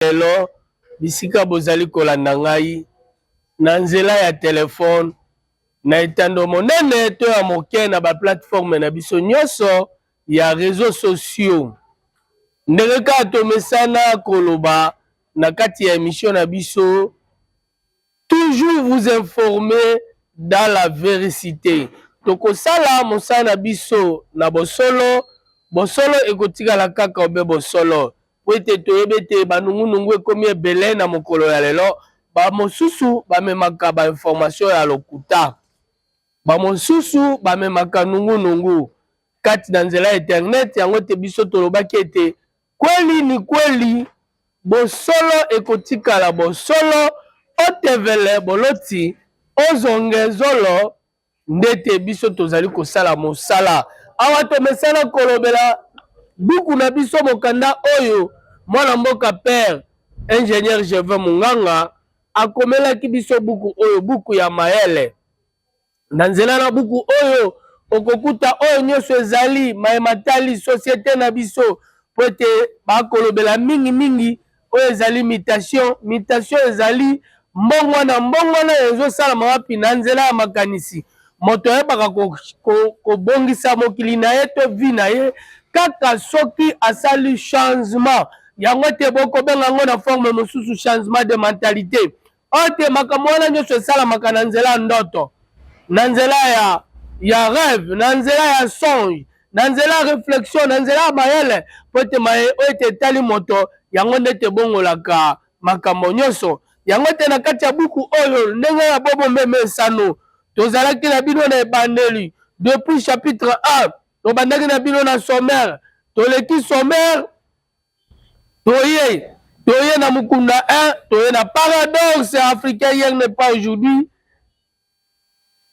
lelo bisika bozali kolanda ngai na nzela ya telefone na etando monene to ya moke na ba plateforme na biso nyonso ya réseaux sociaux. Ndenge kaka tomesana koloba na kati ya émission na biso, toujours vous informer dans la vérité. Tokosala mosala na biso na bosolo, bosolo ekotikala kaka obe bosolo. Po ete toyebe te banungunungu ekomi ebele na mokolo ya lelo, ba mosusu bamemaka ba information ya lokuta, ba mosusu bamemaka nungunungu kati na nzela internet. Yango te biso tolobaki ete kweli ni kweli, bosolo ekotikala bosolo, otevele boloti ozonge zolo, ndete biso tozali kosala mosala. Awa tomesana kolobela buku na biso mokanda oyo mwana mboka père ingénieur Gervais Munganga akomelaki biso buku oyo, buku ya mayele. Na nzela na buku oyo okokuta oyo nyonso ezali mayematali société na biso, po ete bakolobela mingi oyo ezali mutation ezali mbongo na ezosalama wapi na nzela ya makanisi. Moto ayebaka kobongisa mokili na ye to vi na ye kaka soki asali changement. Yango te bokobenga yango na forme mosusu changement de mentalité. Oyo te makambo wana nyonso esalamaka na nzela ya ndoto, na nzela ya rêve, na nzela ya songe, na nzela ya réflexion, na nzela ya mayele. Po ete oyo ete etali moto, yango nde te bongolaka makambo nyonso. Yango te na kati ya buku oyo ndenge ya bobo mbeme esano tozalaki na bino na ebandeli depuis chapitre 1, tobandaki na bino na sommaire, toleki sommaire, toye na mukunda 1, toye na paradoxe africain, hier n'est pas aujourd'hui,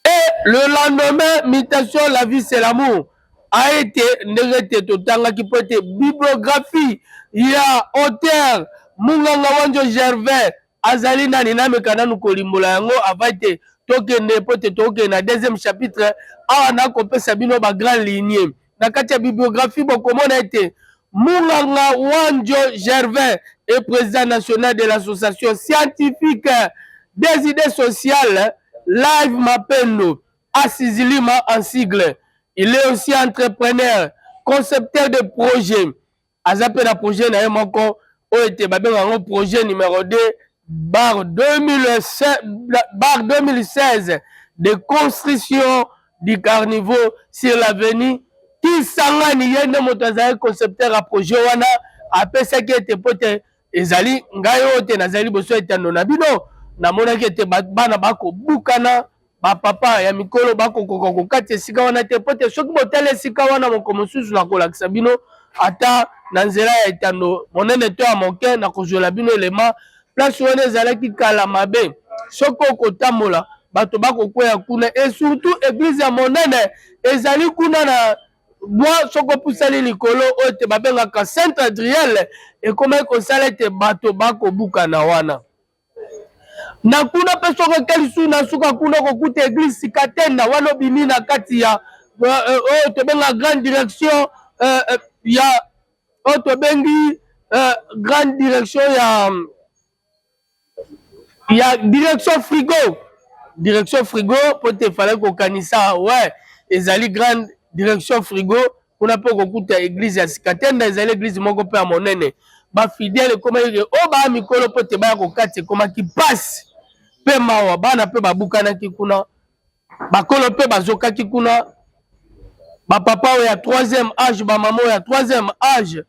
et le lendemain mutation, la vie c'est l'amour a été ndenge te totangaki po ete bibliographie ya auteur Munganga Wanjo Gervais azali nani nameka nanu kolimbola yango ava ete tokende po ete tokende na deuxième chapitre. Awa nakopesa bino ba grand lignée na kati ya bibliographie, bokomona ete Munganga Wanjo Gervais est président national de l'association scientifique des idées sociales Live Mapendo Asizilima en sigle. Il est aussi entrepreneur, concepteur de projet. Azape na projet na yemoko oete babenga ngo projet numéro 2 bar 2016 de construction du carnivore sur l'avenue Kisangani. Yende moto azali concepteur a projet wana apesaki ete pote ezali ngai ote nazali boso etando na bino namonaki ete bana bakobukana bapapa ya mikolo bakokoka kokati esika wana te po te soki botala esika wana moko mosusu na kolakisa bino ata na nzela ya etando monene to ya moke na kozwela bino elema. Place wana ezalaki kala mabe, soki okotambola bato bakokwea kuna, et surtout église ya monene ezali kuna na bwa soko opusali likolo oyo te babengaka Saint Adriel, ekomaki kosala ete bato bakobukana wana. Na kuna pe soki ekelisu na suka kuna kokuta église sikatenda wana obimi na kati ya oyo tobenga grande direction ya oyo tobengi grande direction ya direction frigo po te fallait kokanisa ouais ezali grande direction frigo kuna pe kokuta église ya sikatenda ezali église moko pe ya monene. Ba fidèle komaki o ba mikolo po te baya kokati komaki pasi pe mawa bana pe babukanaki kuna, bakolo pe bazokaki kuna, bapapa oyo ya 3e âge, bamama oyo ya 3e âge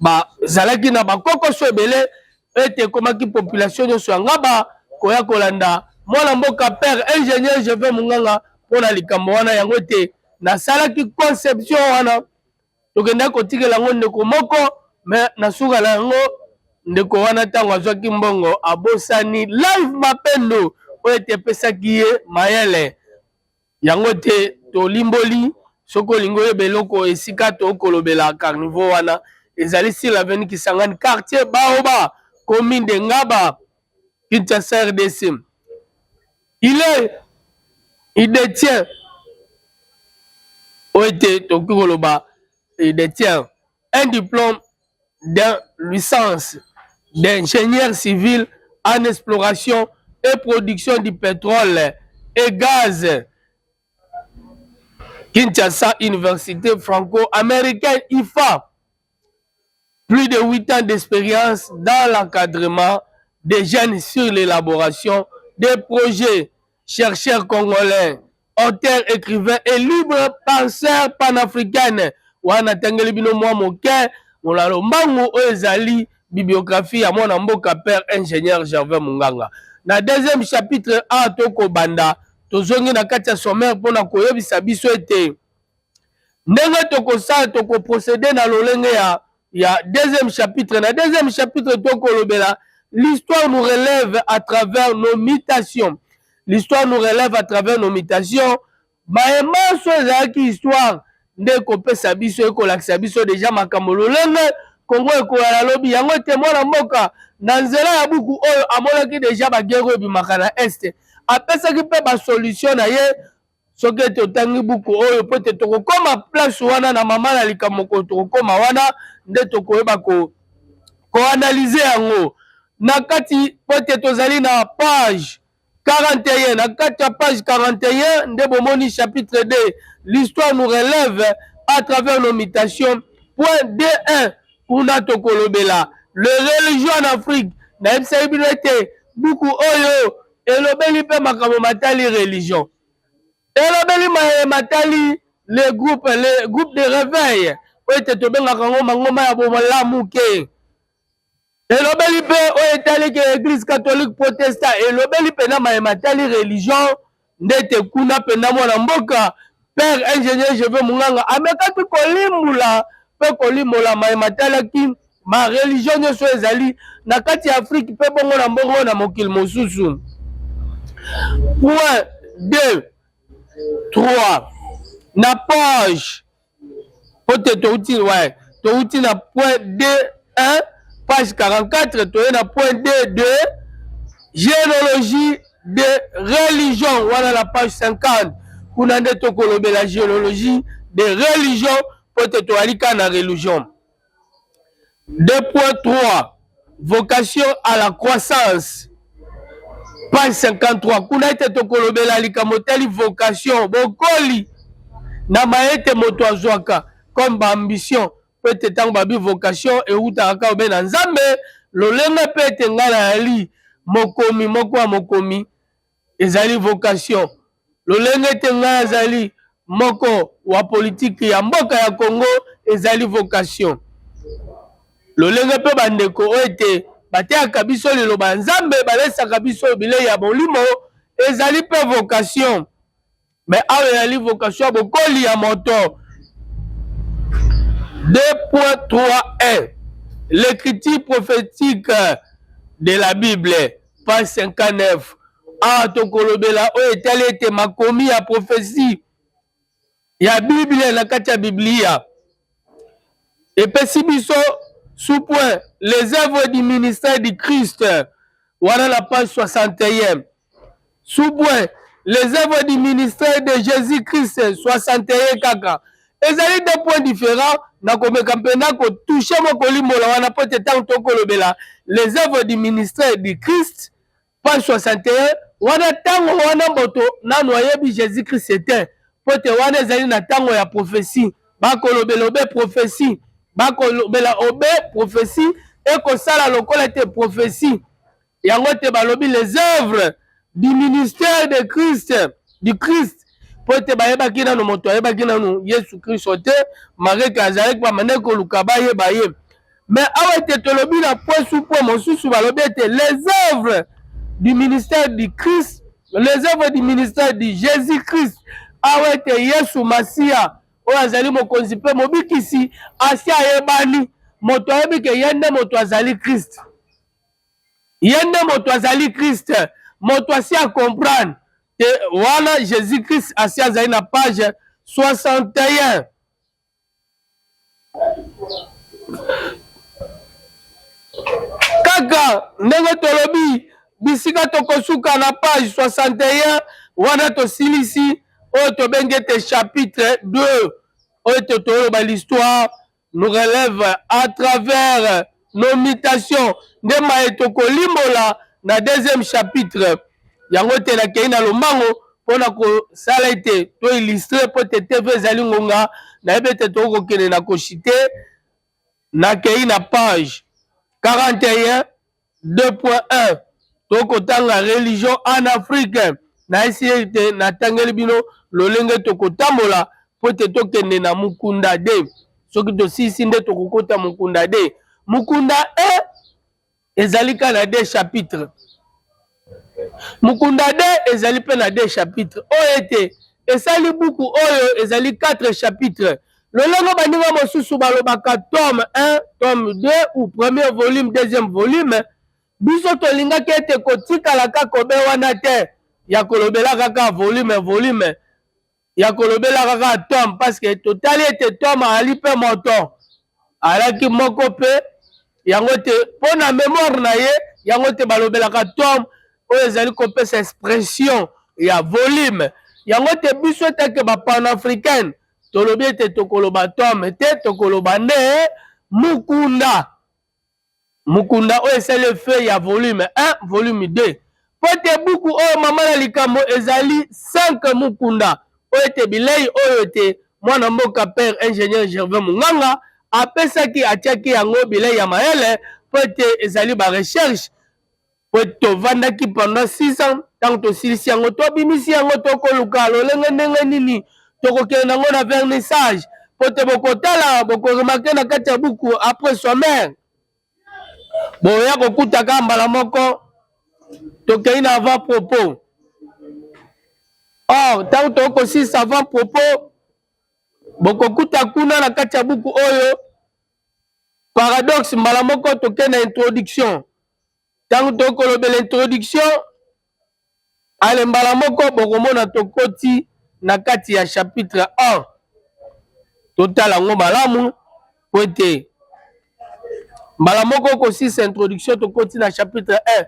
bazalaki na bakokoso ebele ete ekomaki population nyonso yanga bakoya kolanda mwana mboka père ingénieur Gervais Munganga mpona likambo wana. Yango ete nasalaki conception wana tokendaki kotikela yango ndeko moko me na suka na yango ndeko wana ntango azwaki mbongo abosani Live Mapendo oyo ete epesaki ye mayele. Yango te tolimboli soki olingi oyeba eloko esika tokolobela carnivore wana ezali sur l'avenue Kisangani, quartier Baoba, commune de Ngaba, Kinshasa, RDC. Il détient il détient un diplôme de licence d'ingénieurs civils en exploration et production du pétrole et gaz. Kinshasa, Université franco-américaine IFA. Plus de 8 ans d'expérience dans l'encadrement des jeunes sur l'élaboration des projets. Chercheurs congolais, auteurs, écrivains et libres penseurs panafricains. Wana tangeli bino mwa moke, molalo mbangu ezali bibliographie ya mwana mboka père ingénieur Gervais Munganga. Na deuxième chapitre A toko banda, tozongi na kati ya sommaire mpona koyebisa biso ete ndenge tokosala tokoprocéder na lolenge ya deuxième chapitre. Na deuxième chapitre tokolobela l'histoire nous relève à travers nos mutations. L'histoire nous relève à travers nos mutations. Maemaso ezalaki histoire nde ekopesa biso ekolakisa biso deja makambo lolenge Kongo ekoyala lobi yango ete mwana mboka na nzela ya buku oyo amonaki deja bagere oyo ebimaka na este apesaki mpe basolution na ye soki ete otangi buku oyo po ete tokokoma place wana na mama na likambo tokokoma wana nde tokoyeba koanalyze yango na kati po ete tozali na page 41 na kati ya page 41 nde bomoni chapitre 2 l'histoire nous relève à travers nos mutations point D1 kuna tokolobela le religion en Afrique na yebisaki bino ete buku oyo elobeli mpe makambo matali religion elobeli matali le groupe de réveil oyo ete tobengaka ngo mangoma ya bomolamu ke elobeli mpe oyo etaliki église catholique protestant elobeli mpena matali religion ndete kuna mpena mwana mboka père ingénieur Gervais Munganga amekaki kolimbula mpe kolimola matalaki ma religion nyonso ezali na kati ya Afrique mpe bongo na mbongo na mokili mosusu. Point 2 3 na page pote touti na point 2 1 page 44 toye na point 2 2 généalogie de religion wana la page 50 kuna nde tokolobela généalogie de religion pote toalika na religion. 2.3 vocation à la croissance page 53 kuna ete tokolobela likambo tali vocation bokoli na maete moto azwaka comme baambition po ete ntango babi vocation eutaka kaka obe na nzambe lolenge mpe ete ngai nayali mokomi moko ya mokomi ezali vocation lolenge ete ngai azali moko wa politiki ya mboka ya Congo ezali vocation lolenge mpe bandeko oyo ete bateyaka biso liloba nzambe balesaka biso bilei ya molimo ezali mpe vocation mais awa ezali vocation ya bokoli ya moto. 2.3.1 l'écriture prophétique de la Bible page 59 awa tokolobela oyo etali ete makomi ya prophétie ya Bible na kati ya Biblia epesi biso sous-point les œuvres du ministère du Christ voilà la page 61 sous-point les œuvres du ministère de Jésus-Christ 61 kaka ezali deux points différents nakomeka mpena kotouche mokolimola wana po ete ntango tokolobela les œuvres du ministère du Christ page 61 wana ntango wana moto nanu ayebi Jésus-Christ ete po ete wana ezali na ntango ya prophétie bakolobela obe prophétie bakolobela obe prophétie ekosala lokola ete prophétie yango te balobi les œuvres du ministère de Christ du Christ po ete bayebaki nanu moto ayebaki nanu Yesu Kristo te mareke azalaki bamane koluka bayeba ye mais awa ete tolobi na point sous point mosusu balobi ete les œuvres du ministère du Christ les œuvres du ministère du Jésus-Christ awa ete Yesu Masiya oyo azali mokonzi mpe mobikisi asi ayebani moto ayebi ke ye nde moto azali Christ ye nde moto azali Christ moto asi acomprendre te wana Jésus-Christ asi azali na page 61 kaka ndenge tolobi bisika tokosuka na page 61 wana tosilisi oyo tobengi ete chapitre 2 oyo toloba l'histoire nous relève à travers nomination nde maye tokolimbola na deuxième chapitre yango te nakei na lombango mpona kosala ete toillustre mpo te tv ezali ngonga nayebi ete tokokende na koshite nakei na page 41 2.1 tokotanga religion en Afrique na esi ete natangeli bino lolenge tokotambola mpo te tokende na mukunda de soki tosisi nde tokokota mukunda de mukunda e ezali ka na 2 chapitre mukunda de ezali mpe na 2 chapitre oyo ete esali buku oyo ezali 4 chapitre lolenge baninga mosusu balobaka tome 1 tome 2 ou premier volume deuxième volume biso tolingaki ete kotikala kaka obe wana te ya kolobela kaka volume ya kolobela kaka tome parce que totali ete tome ali mpe moto alaki moko mpe yango te mpo na mémoire na ye yango te balobelaka tome oyo ezali kopesa expression ya volume yango te biso etake bapanafricaine tolobi ete tokoloba tome te tokoloba nde mukunda mukunda oyo esali efe ya volume 1 volume 2 mpo te buku oyo mama na likambo ezali 5 mukunda oyo ete bilei oyo ete mwana mboka père ingénieur Gervais Munganga apesaki atiaki yango bilei ya mayele mpo ete ezali barecherche mpo tovandaki pendant 6 ans ntango tosilisi yango tobimisi yango tokoluka lolenge ndenge nini tokokende nango na vernissage mpo te bokotala bokoremake na kati ya buku après sommaire boya kokutaka mbala moko tokei na avant propos or ntango tokosilisa avant propos bokokuta kuna na kati ya buku oyo paradoxe mbala moko tokei na introduction ntango tokolobela introduction ale mbala moko bokomona tokoti na kati ya chapitre 1 totala yango malamu po ete mbala moko kosilisa introduction tokoti na chapitre 1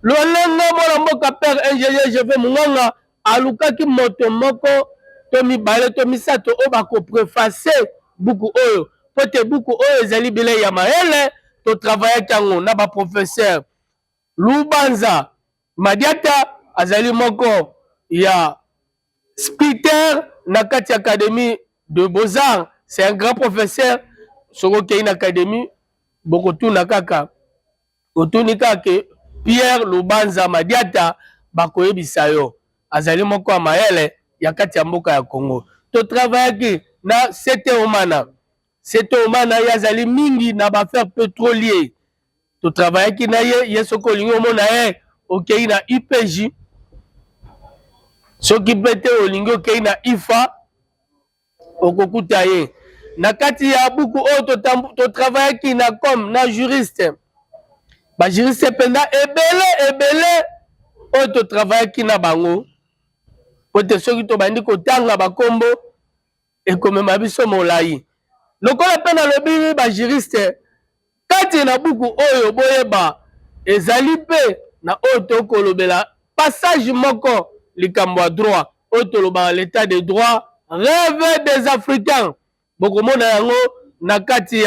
lolenge mwana mboka père ingénieur Gervais Munganga alukaki moto moko to mibale to misato oyo bakopreface buku oyo po te buku oyo ezali bilei ya mayele totravayaki yango na baprofesseur Lubanza Madiata azali moko ya speaker na kati académie de Beaux-Arts c'est un grand professeur soko kei na académie bokotuna kaka otuni kaka Pierre Lubanza Madiata bakoyebisa yo azali moko ya mayele ya kati ya mboka ya Congo to travaillaki na Sete Omana ye azali mingi na baaffaire pétrolier to travaillaki na ye soko olingi omona ye okei na IPJ soki mpe te olingi okei na IFA okokuta ye na kati ya buku oyo totravayaki na comme na juriste bajuriste mpenza ebele oyo totravayaki na bango po te soki tobandi kotanga bakombo ekomema biso molai lokola mpe nalobi bajuriste kati na buku oyo boyeba ezali mpe na oyo tokolobela passage moko likambo ya droit oyo tolobaka l'état de droit rêve des africains bokomona yango na kati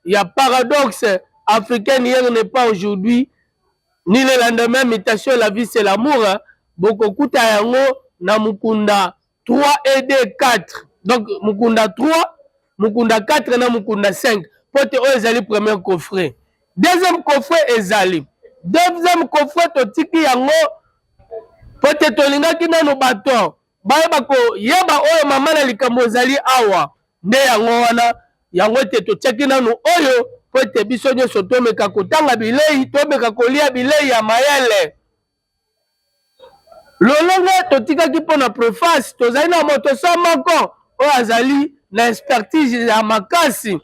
ya paradoxe africaine hier n'est pas aujourd'hui ni le lendemain mutation la vie c'est l'amour bokokuta yango na mukunda 3 et 2 4 donc mukunda 3 mukunda 4 na mukunda 5 pote oyo ezali premier coffret deuxième coffret ezali deuxième coffret totiki yango pote tolingaki nano bato bayeba koyeba oyo mama na likambo ezali awa nde yango wana yango ete totiaki nano oyo po ete biso nyonso tomeka kotanga bilei tomeka kolia bilei ya mayele lolenge totikaki mpona préface tozali na moto so moko oyo azali na expertise ya makasi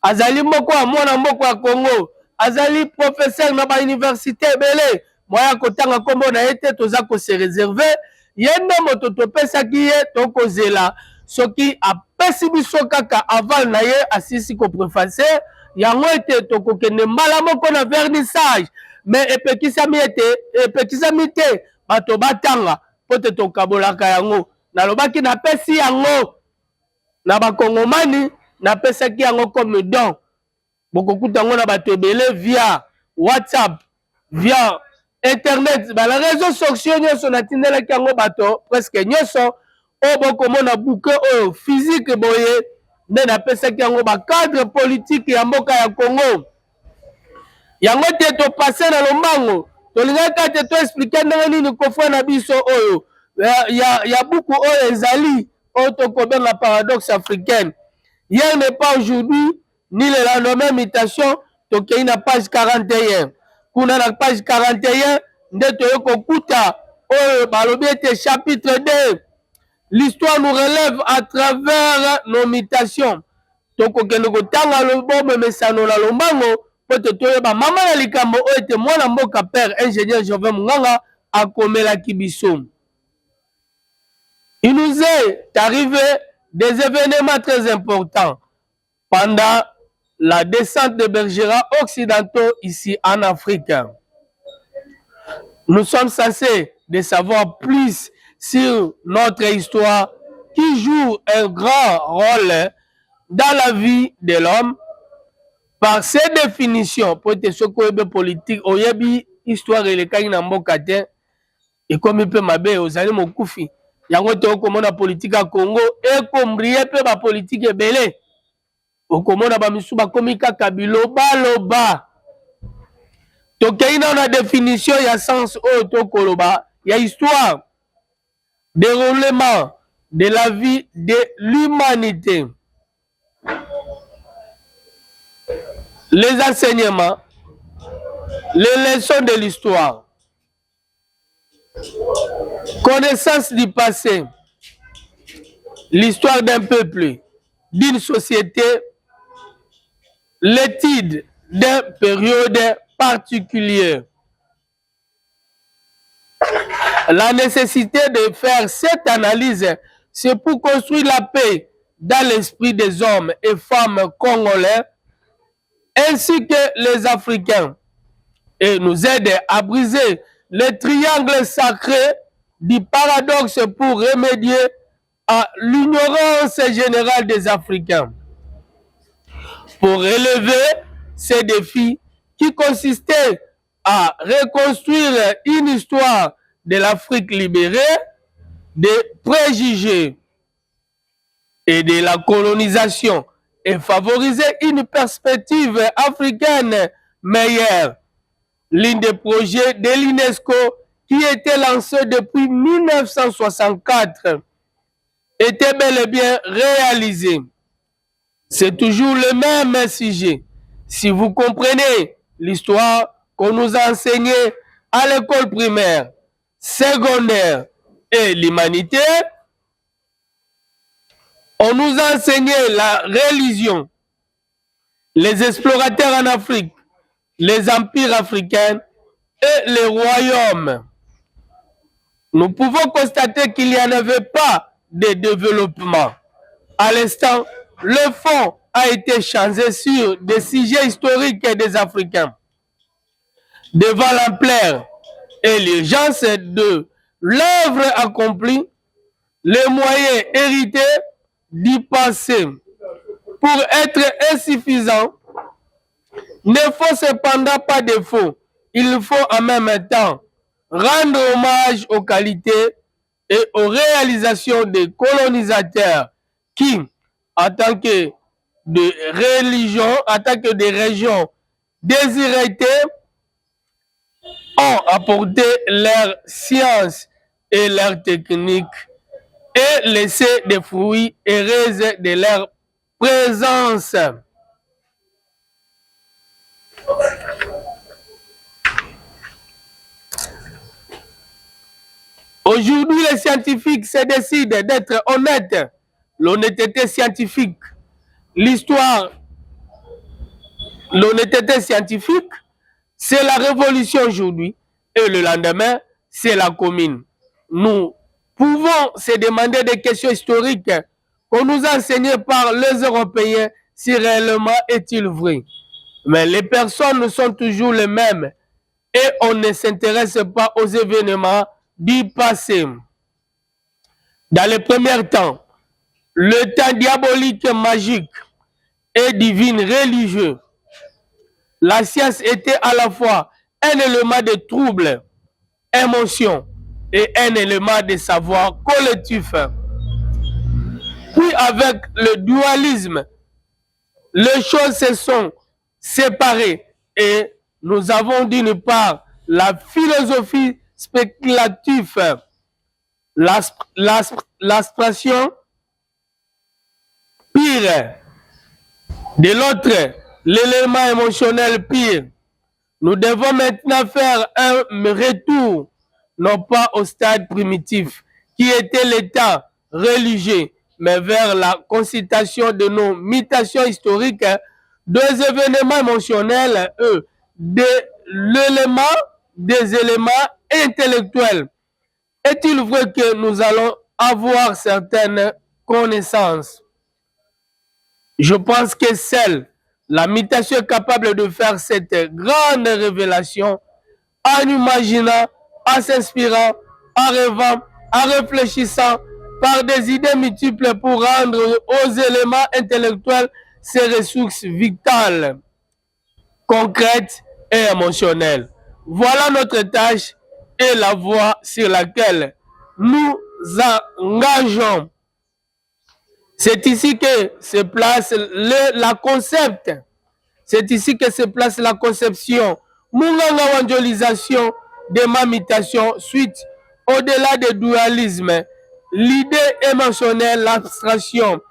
azali moko ya mwana mboka ya Congo azali professeur na bauniversité ebele moya kotanga nkombo na ye te toza kose réserve ye nde moto topesaki ye tokozela soki apesi biso kaka aval na ye asisi kopréface yango ete tokokende mbala moko na vernissage mais epekisami te bato batanga po te tokabolaka yango nalobaki napesi yango na bakongomani napesaki yango comme don bokokuta ngo na bato ebele via WhatsApp, via internet, ba la réseaux sociaux nyonso natindelaki yango bato presque nyonso oyo bokomona bouquin oyo physique boye nde napesaki yango bacadre politique ya mboka ya Congo. Yango te topase na lombango tolingaki te toexplike ndenge nini kofwa na biso oyo ya buku oyo ezali oyo tokobenga paradoxe africaine. Hier n'est pas aujourd'hui, ni le lendemain mutation, tokei na page 41. Kuna na page 41, nde toyoko kuta oyo balobi ete chapitre 2. L'histoire nous relève à travers nos mutations. Tokokende kotanga lobomo mesano na lombango pote toyeba mama na likambo oyo ete mwana mboka père ingénieur Joven Munganga akomelaki biso. Il nous est arrivé des événements très importants pendant la descente des bergers occidentaux ici en Afrique. Nous sommes censés de savoir plus sur notre histoire qui joue un grand rôle dans la vie de l'homme par ses définitions. Pour être ce qu'on politique, oyebi histoire elekaki na mboka te ekomi pe mabe ozali mokufi. Yango te okomona politique ya Congo ekombrie pe ba politique ebele. Okomona ba misu bakomi kaka biloba. Tokei na définition ya sens oyo tokoloba ya histoire, déroulement de la vie de l'humanité. Les enseignements, les leçons de l'histoire, connaissance du passé, l'histoire d'un peuple, d'une société, l'étude d'une période particulière. La nécessité de faire cette analyse, c'est pour construire la paix dans l'esprit des hommes et femmes congolais, ainsi que les Africains, et nous aide à briser le triangle sacré du paradoxe pour remédier à l'ignorance générale des Africains. Pour relever ces défis qui consistaient à reconstruire une histoire de l'Afrique libérée, des préjugés et de la colonisation et favoriser une perspective africaine meilleure. L'un des projets de l'UNESCO qui était lancé depuis 1964 était bel et bien réalisé. C'est toujours le même sujet. Si vous comprenez l'histoire qu'on nous a enseignée à l'école primaire, secondaire et l'humanité, on nous a enseigné la religion, les explorateurs en Afrique, les empires africains et les royaumes. Nous pouvons constater qu'il n'y en avait pas de développement. À l'instant, le fond a été changé sur des sujets historiques des Africains. Devant l'ampleur et l'urgence de l'œuvre accomplie, les moyens hérités du passé pour être insuffisants ne font cependant pas défaut. Il faut en même temps rendre hommage aux qualités et aux réalisations des colonisateurs qui, en tant que de religions, en tant que des régions déshéritées, ont apporté leur science et leur technique et laissé des fruits heureux de leur présence. Aujourd'hui, les scientifiques se décident d'être honnêtes. L'honnêteté scientifique, l'histoire, l'honnêteté scientifique, c'est la révolution aujourd'hui et le lendemain, c'est la commune. Nous pouvons se demander des questions historiques qu'on nous a enseignées par les Européens si réellement est-il vrai. Mais les personnes sont toujours les mêmes et on ne s'intéresse pas aux événements du passé. Dans les premiers temps, le temps diabolique, magique et divin religieux, La science était à la fois un élément de trouble, émotion et un élément de savoir collectif. Puis avec le dualisme, les choses se sont séparées et nous avons d'une part la philosophie spéculative, l'abstraction pire, de l'autre l'élément émotionnel pire. Nous devons maintenant faire un retour, non pas au stade primitif, qui était l'état religieux, mais vers la consultation de nos mutations historiques, des événements émotionnels, des éléments intellectuels. Est-il vrai que nous allons avoir certaines connaissances? Je pense que seule la mutation est capable de faire cette grande révélation en imaginant, en s'inspirant, en rêvant, en réfléchissant par des idées multiples pour rendre aux éléments intellectuels ces ressources vitales, concrètes et émotionnelles. Voilà notre tâche et la voie sur laquelle nous engageons. C'est ici que se place la concept. C'est ici que se place la conception. Munganga wanjolisation de ma mutation suite au-delà du dualisme. L'idée émotionnelle, l'abstraction,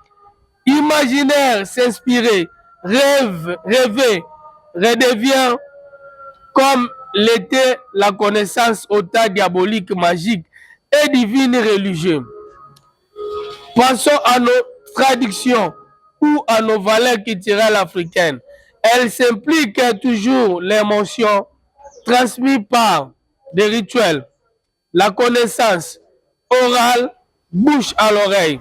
imaginaire, s'inspirer, rêver, redevient comme l'était la connaissance au tas diabolique, magique et divine religieux. Pensons à nos traductions ou à nos valeurs culturelles africaines. Elles s'impliquent toujours l'émotion transmise par des rituels, la connaissance orale, bouche à l'oreille.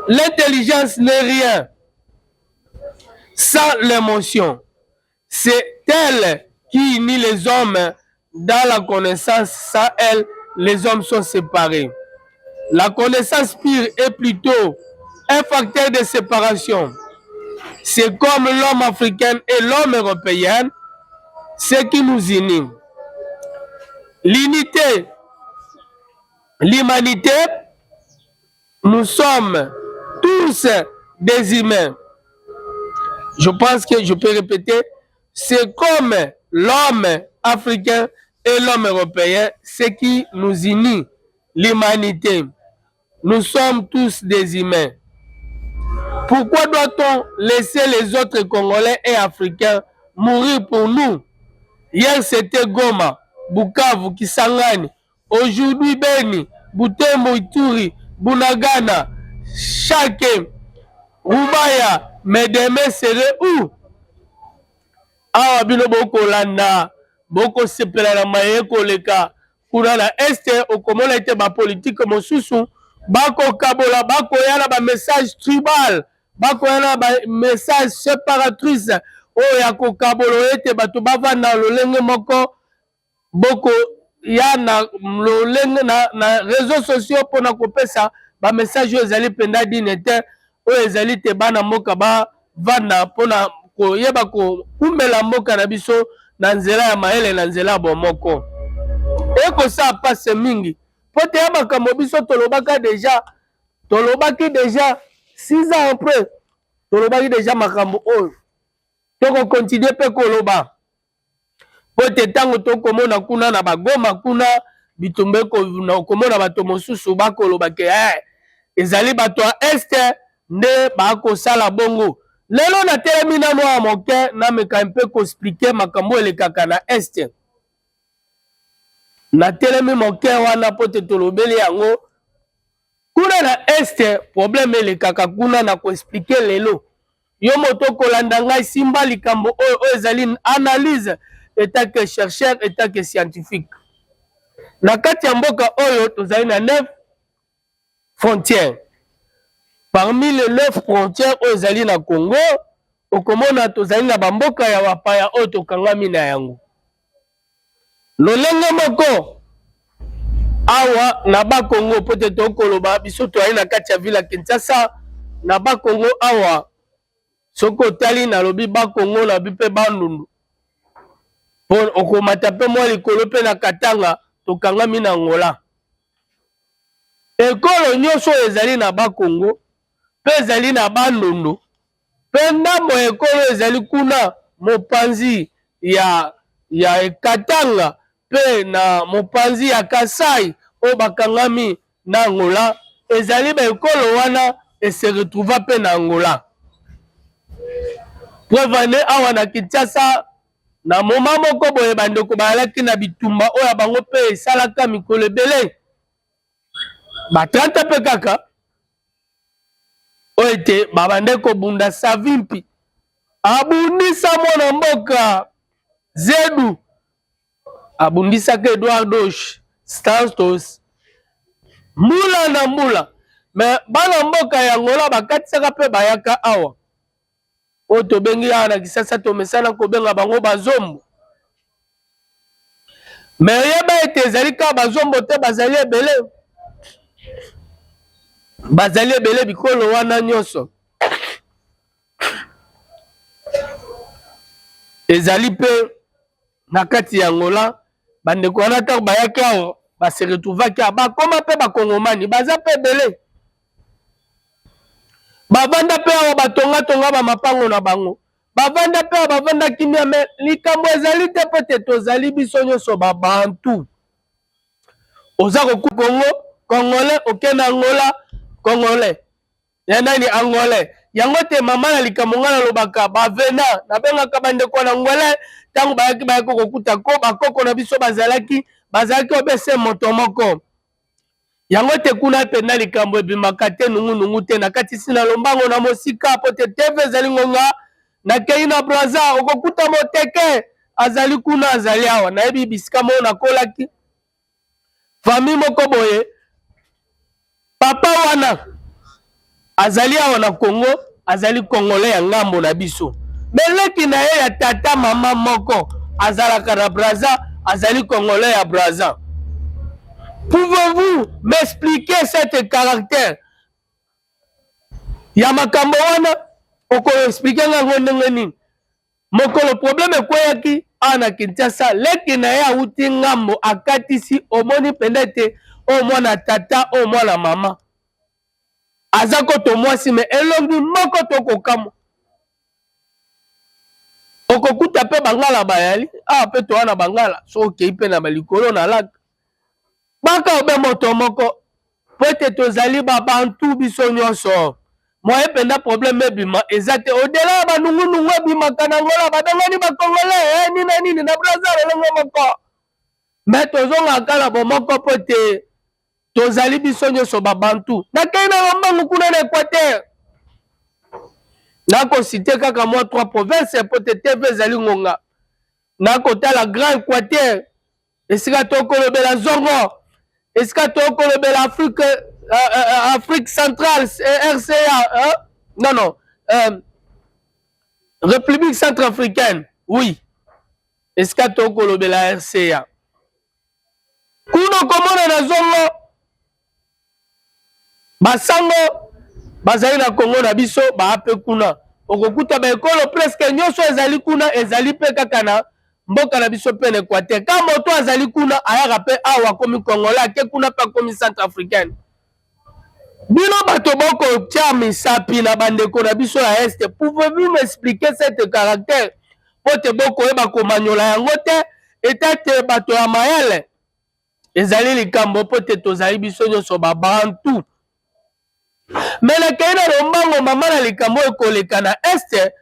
L'intelligence n'est rien sans l'émotion. C'est elle qui unit les hommes dans la connaissance. Sans elle, les hommes sont séparés. La connaissance pure est plutôt un facteur de séparation. C'est comme l'homme africain et l'homme européen, ce qui nous unit. L'unité, l'humanité, nous sommes tous des humains. Je pense que je peux répéter, c'est comme l'homme africain et l'homme européen, ce qui nous unit, l'humanité. Nous sommes tous des humains. Pourquoi doit-on laisser les autres Congolais et Africains mourir pour nous? Hier c'était Goma, Bukavu, Kisangani. Aujourd'hui Beni, Butembo, Ituri, Bunagana, Chake, Rubaya. Mais demain serait où? Awa bino boko landa, boko sepela na maye koleka. Kuna na este okomona ete ba politique mosusu. Bako kabola, bako yana ba message tribal. Bako yana ba message séparatrice. Oya ko kabolo ete bato bavanda lolenge moko. Boko yana lolenge na réseaux sociaux pona kopesa ba message yo ezali penda dine te. Oyo ezali te bana moka ba vanda pona koyeba ko kumbela mboka na biso na nzela ya maele na nzela ya bomoko. Ekosa passe mingi. Pote ya makambo biso tolobaki déjà 6 ans après tolobaki déjà makambo oyo toko continue pe koloba pote tango tokomona kuna na bagoma kuna bitumbe komona bato mosusu bakoloba ke ezali bato ya este nde bakosala bongo. Lelo na telemi nano ya moke nameka mpe koexplike makambo elekaka na este. Na telemi moke wana pote tolobeli yango kuna na este problème elekaka kuna na koexplike lelo. Yo moto kolanda ngai simba likambo oyo ezali analyse etat que chercheur etat que scientifique. Na kati ya mboka oyo tozali na 9 frontières. Parmi les 9 frontières oyo ezali na Congo, okomona tozali na bamboka ya wapaya oyo tokangami na yango. Lolenge moko awa na Bakongo pote tokoloba biso toali na kati ya ville ya Kinshasa na Bakongo awa soko tali na lobi ba Congo na bipe bandundu pon okomata pe mwa likolo pe na Katanga tokangami na Angola ekolo nyonso ezali na ba Congo pe ezali na bandundu pe ndambo ekolo ezali kuna mopanzi ya Katanga pe na mopanzi ya Kasai o bakangami na Angola ezali ba ekolo wana se retrouva pe na Angola. Preuve awa na Kinshasa na moma moko boye bandeko balaki na bitumba oyo bango pe esalaka mikolo ebele ba 30 pe kaka oyo ete babande kobunda Savimpi abundisa mwana mboka Zedu abundisaka Eduardo Santos mbula na mbula me bana mboka ya Angola bakatisaka pe bayaka awa oyo tobengi awa na Kisasa tomesana kobenga bango bazombo me yeba ete ezali kaka bazombo te bazali ebele bikolo wana nyonso ezali pe na kati ya Angola bandeko wana ntango bayaki awa base retrouvaki awa bakoma pe bakongomani baza pe ebele bavanda pe awa batongatonga bamapango na bango bavanda pe awa bavanda kimia me likambo ezali te po te tozali biso nyonso babantu oza koku Congo Congolais okende Angola Congolais ya nani Angolais yango te mama na likambo nga nalobaka bavena nabengaka bandeko na Angolais ntango bayaki kokuta ko bakoko na biso bazalaki obese moto moko yango te kuna pena likambo ebimaka te nungu te na kati sina lombango na mosika po te tv ezali ngonga nakei na Braza okokuta moteke azali kuna azali awa nayebi bisika moo nakolaki famille moko boye papa wana azali awa na Congo azali Congolais ya ngambo na biso meleki na ye ya tata mama moko azalaka na Braza azali Congolais ya Braza. Pouvez-vous m'expliquer cet caractère ya makambo wana oko expliquer ngango ndenge nini mokolo problème ekweyaki awa na Kinshasa leki na ye awuti ngambo akatisi omoni pendete o mwana tata o mwana mama aza koto mwasi me elongi moko tokokamo okokuta pe bangala bayali awa pe towana bangala so okei pe na balikolo na laka baka obe moto moko po ete tozali babantu biso nyonso moye penda problème ebima eza te odela ya banungunungu ebimaka na Angola badangani bakongole nini na nini na Brazzaville elongo moko me tozongaka na bomoko po ete tozali biso nyonso babantu nakei na lombangu kuna na Équateur nakosite kaka mwa 3 province po te tv ezali ngonga nakotala Grand Équateur esika tokolobela zongo esika tokolobela Afrique centrale RCA non République centrafricaine oui esika tokolobela RCA kuna komona na zongo basango bazali na Congo na biso baape kuna okokuta baekolo presque nyonso ezali kuna ezali pe kaka na mboka na biso pe na Équateur ka moto azali kuna ayaka pe awa komi Congolais ake kuna pe komi centrafricaine bino bato bokotia misapi na bandeko na biso ya este pouvez-vous m'expliquer cette caractère po te bokoyeba komanyola yango te eta te bato ya mayele ezali likambo po te tozali biso nyonso babantu mais nakei na lombango mama na likambo ekoleka na este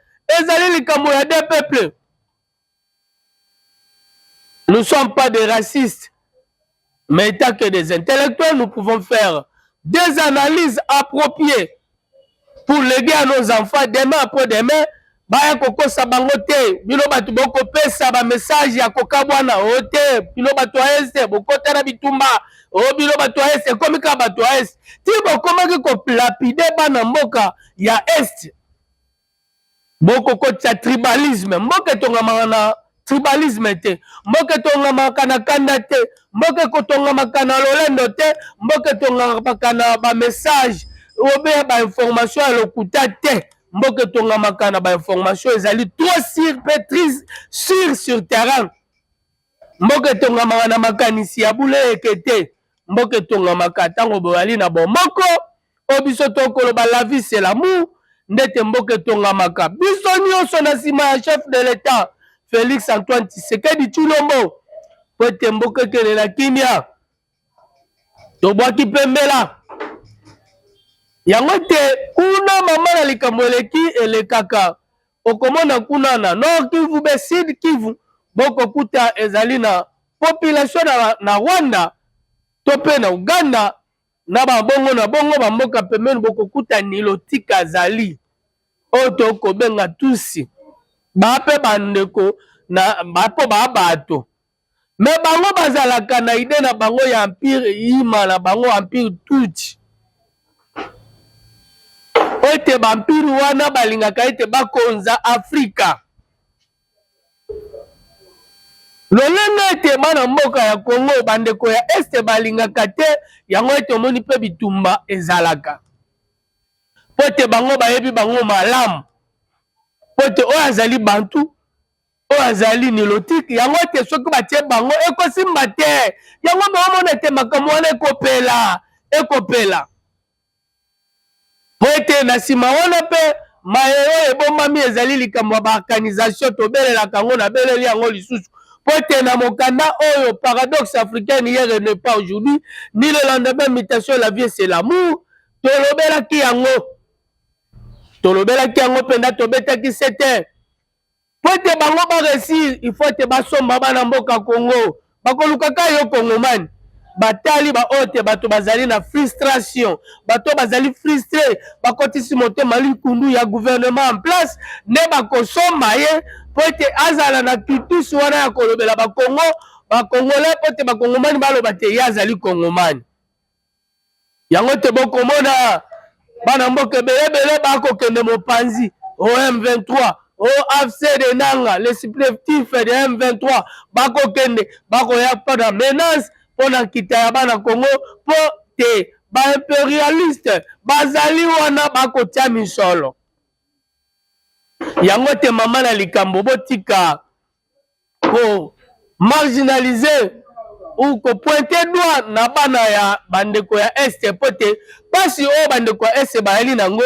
ezali likambo ya deux peuples. Nous ne sommes pas des racistes, mais étant que des intellectuels, nous pouvons faire des analyses appropriées pour léguer à nos enfants demain après demain. Baya koko sabango te, bino batu boko pesa ba message ya koka bwana ote, bino batu aese, boko tera bitumba, o bino batu aese, komika batu aese. Ti boko maki ko lapide bana mboka ya est. Boko kotia tribalisme, mboka tonga mana tribalisme te, mboka tonga makana kanda te, mboka kotonga makana lolendo te, mboka tonga makana ba message, obe ba information ya lokuta te. mboka tongamaka na ba information ezali trop sur terrain. Mboka tongamaka na makanisi ya bule ekete. Mboka tongamaka tango boyali na bomoko obiso tokoloba la vie c'est l'amour. Ndete mboka tongamaka biso nyonso na sima ya chef de l'État Félix Antoine Tshisekedi Tshilombo po ete mboka ekele na kimia tobwaki pembela yango te kuna mama na likambo eleki elekaka okomona kuna na Nord Kivu be Sud Kivu bokokuta ezali na population na Rwanda to pe na Uganda na babongo na bongo bamboka pembeni bokokuta nilotika azali oyo tokobenga tusi bape bandeko na bapo babato me bango bazalaka na ide na bango ya empire yima na bango empire tuti ete bampire wana balingaka ete bakonza Afrika lolenge ete bana mboka ya Congo bandeko ya este balingaka te yango ete omoni mpe bitumba ezalaka po ete bango bayebi bango malamu po ete oyo azali bantu oyo azali nilotike yango ete soki batie bango ekosimba te yango baomona ete makambo wana ekopela po ete na nsima wana mpe mayeo ebombami ezali likambo ya baorganisation tobelelaka yango na beleli yango lisusu po ete na mokanda oyo paradoxe africaine hier et ne pas aujourd'hui ni le lendemain mutation la vie c'est l'amour tolobelaki yango mpenza tobetaki 7h po ete bango baresir il faut ete basomba bana mboka Congo bakolukaka yo kongomani batali baoyo te bato bazali na frustration bato bazali frustre bakotisi motema likundu ya gouvernement en place nde bakosomba ye po ete azala na tutusi wana ya kolobela bakongolais po ete bakongomani baloba te ye azali kongomani yango te bokomona bana mboka ebelebele bakokende mopanzi o M23 o AFC de Nanga le supplétif de M23 bakokende bakoya mpona menace mpona nkita ya bana Congo po te baimpérialiste bazali wana bakotia misolo yango te mama na likambo botika ko marginaliser ou ko pointer doigt na bana ya bandeko ya este po te pasi oyo bandeko ya este bayali nango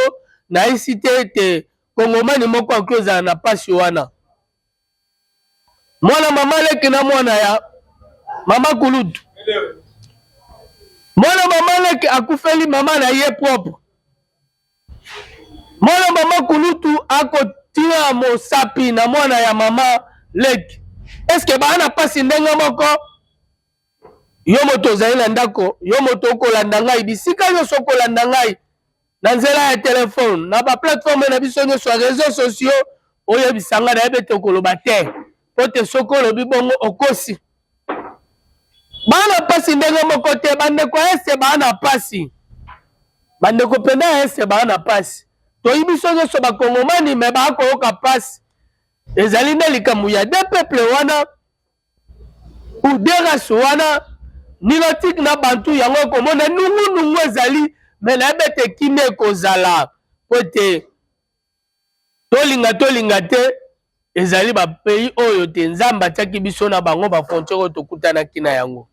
na isi te ete kongomani moko akozala na pasi wana mwana mama leki na mwana ya mama Kulutu mwana mama leki akufeli mama na ye propre mwana mama Kulutu akotia mosapi na mwana ya mama leki eske bana pasi ndenge moko yo moto ozali na ndako yo moto okolanda ngai bisika nyonso okolanda ngai na nzela ya telefone na baplateforme na biso nyonso ya réseaux sociaux oyebisanga na yebe te okoloba te po te soki olobi bongo okosi bana pasi ndenge moko te bandeko ya este bana pasi bandeko penda ya este bana pasi toyi biso nyonso bakongomani me bakoyoka pasi ezali nde likambo ya de peuple wana ou de race wana nilotique na bantu yango ekomona nungu ezali me nayebe te kini ekozala po ete tolinga te ezali bapays oyo te nzambe atiaki biso na bango bafrontiere oyo tokutanaki na yango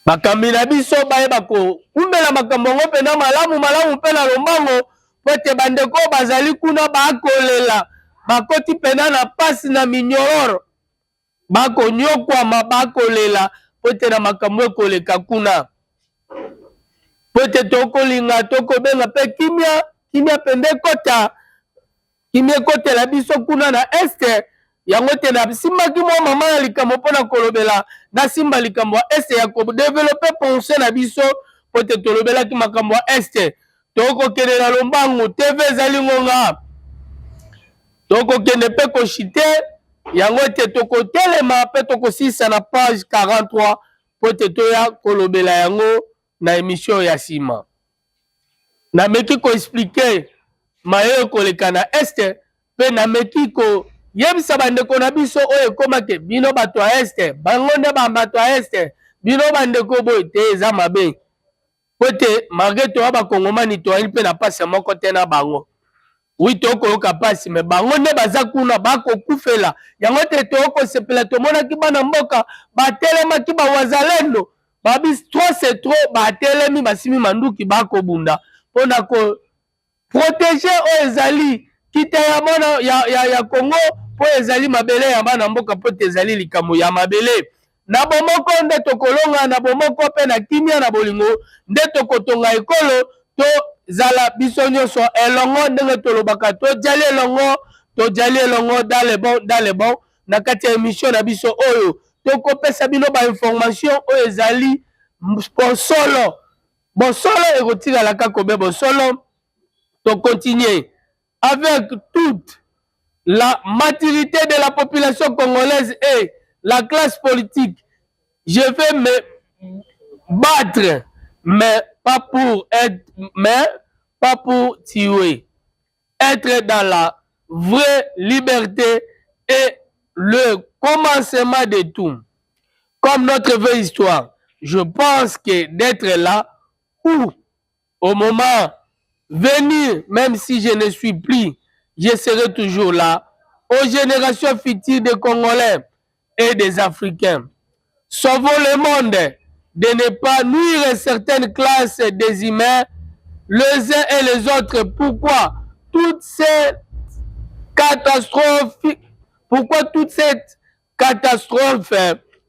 bakambi na biso bayeba koumbela makambo yango mpena malamu mpe na lombango po ete bandeko bazali kuna bakolela bakoti mpena na pasi na minyororo bakonyokwama bakolela po ete na makambo ekoleka kuna po ete tokolinga tokobenga mpe kimia pende kimia ekotela biso kuna na este yango te nasimbaki mwa mama ya likambo mpona kolobela nasimba likambo ya este ya kodevelope pense na biso po ete tolobelaki makambo ya este tokokende na lombangu tv ezali ngonga tokokende mpe koshite yango ete tokotelema mpe tokosisa na page 43 po ete toya kolobela yango na émission ya nsima nameki koexplike mayo ekoleka na este mpe nameki koyebisa bandeko na biso oyo ekomake bino bato ya este bango nde bato ya este bino bandeko boye te eza mabe Pote malgré toi ba kongomani to il pe na passe moko te na bango. Oui to ko yoka passe mais bango ne baza kuna ba ko kufela. Yango te to ko sepela to mona ki bana mboka ba telema ki ba wazalendo. Ba bis trop c'est trop ba telemi basimi manduki ba ko bunda. Pona ko protéger o ezali kita ya mona ya Congo po ezali mabele ya bana mboka po ezali likambo ya mabele. Na bomoko nde tokolonga na bomoko pe na kimia na bolingo nde tokotonga ekolo to zala biso nyonso elongo ndenge tolobaka to jali elongo dans le bon na kati ya émission na biso oyo tokopesa bino ba information oyo ezali bosolo ekotikala kaka be bosolo. To continuer avec toute la maturité de la population congolaise et la classe politique. Je vais me battre, mais pas pour tuer. Être dans la vraie liberté est le commencement de tout. Comme notre vraie histoire, je pense que d'être là où, au moment venir, même si je ne suis plus, je serai toujours là, aux générations futures des Congolais et des Africains. Sauvons le monde de ne pas nuire certaines classes des humains, les uns et les autres. Pourquoi toutes ces catastrophes,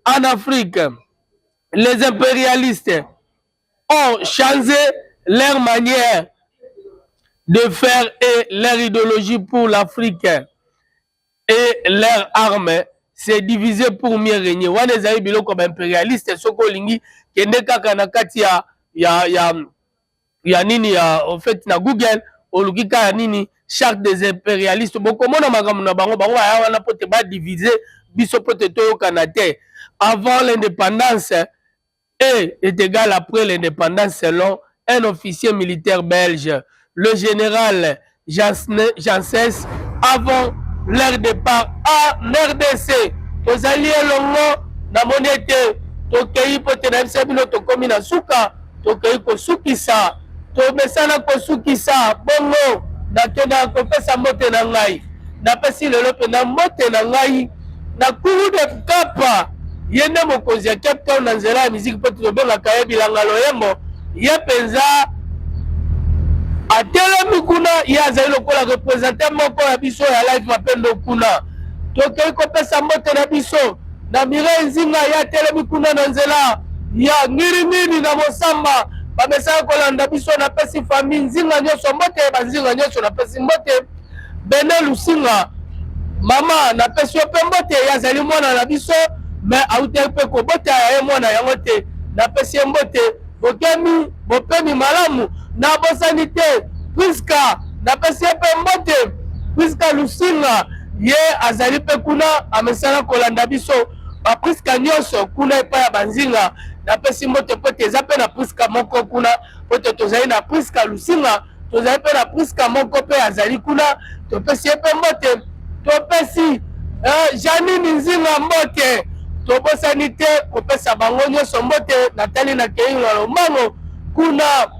en Afrique? Les impérialistes ont changé leur manière de faire et leur idéologie pour l'Afrique et leurs armes c'est divisé pour mieux régner. Wana ezali biloko ba impérialiste soko lingi kende kaka na kati ya nini ya en fait na Google oluki ka nini charte des impérialistes bokomona makambo na bango ya wana pote ba diviser biso pote toyokana te. Avant l'indépendance et est égal après l'indépendance selon un officier militaire belge, le général Janssens, avant leur départ en RDC. Tozali elongo na monete tokei pote na biso bino tokomi na suka tokei kosukisa tomesana kosukisa bongo na tona kopesa mbote na ngai napesi lelo pe na mbote na ngai na kuru de kapa yende mokonzi ya Cape Town na nzela ya miziki pote tobengaka ye Bilanga Loyembo ye penza atelemi kuna ye azali lokola représente moko ya biso ya live mapendo kuna tokei kopesa mbote na biso na mire nzinga ye atelemi kuna na nzela ya ngiringiri na Mosamba bamesaka kolanda biso napesi famille nzinga nyonso mbote banzinga nyonso napesi mbote Bene Lusinga mama napesi yo mpe mbote ye azali mwana na biso me autaki mpe kobota ya ye mwana yango te napesi ye mbote bokemi bopemi malamu na bosani te Priska napesi ye mpe mbote Priska Lusinga ye azali mpe kuna amesana kolanda biso bapriska nyonso kuna epai ya banzinga napesi mbote pote eza mpe na priska moko kuna pote tozali na Priska Lusinga tozali mpe na priska moko mpe azali kuna topesi ye mpe mbote topesi Janine Nzinga mbote tobosani te kopesa bango nyonso mbote natali na kei na Lomango kuna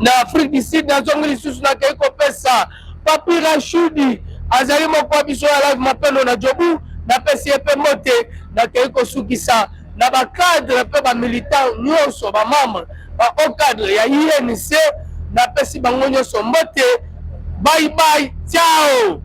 na Afrique du Sud nazongi lisusu nakei kopesa Papi Rashudi azali moko wa biso ya live mapendo na Jobu napesi ye mpe mbote nakei kosukisa na bacadre mpe bamilitant nyonso bamembre bahaut cadre ya INC napesi bango nyonso mbote bye bye ciao.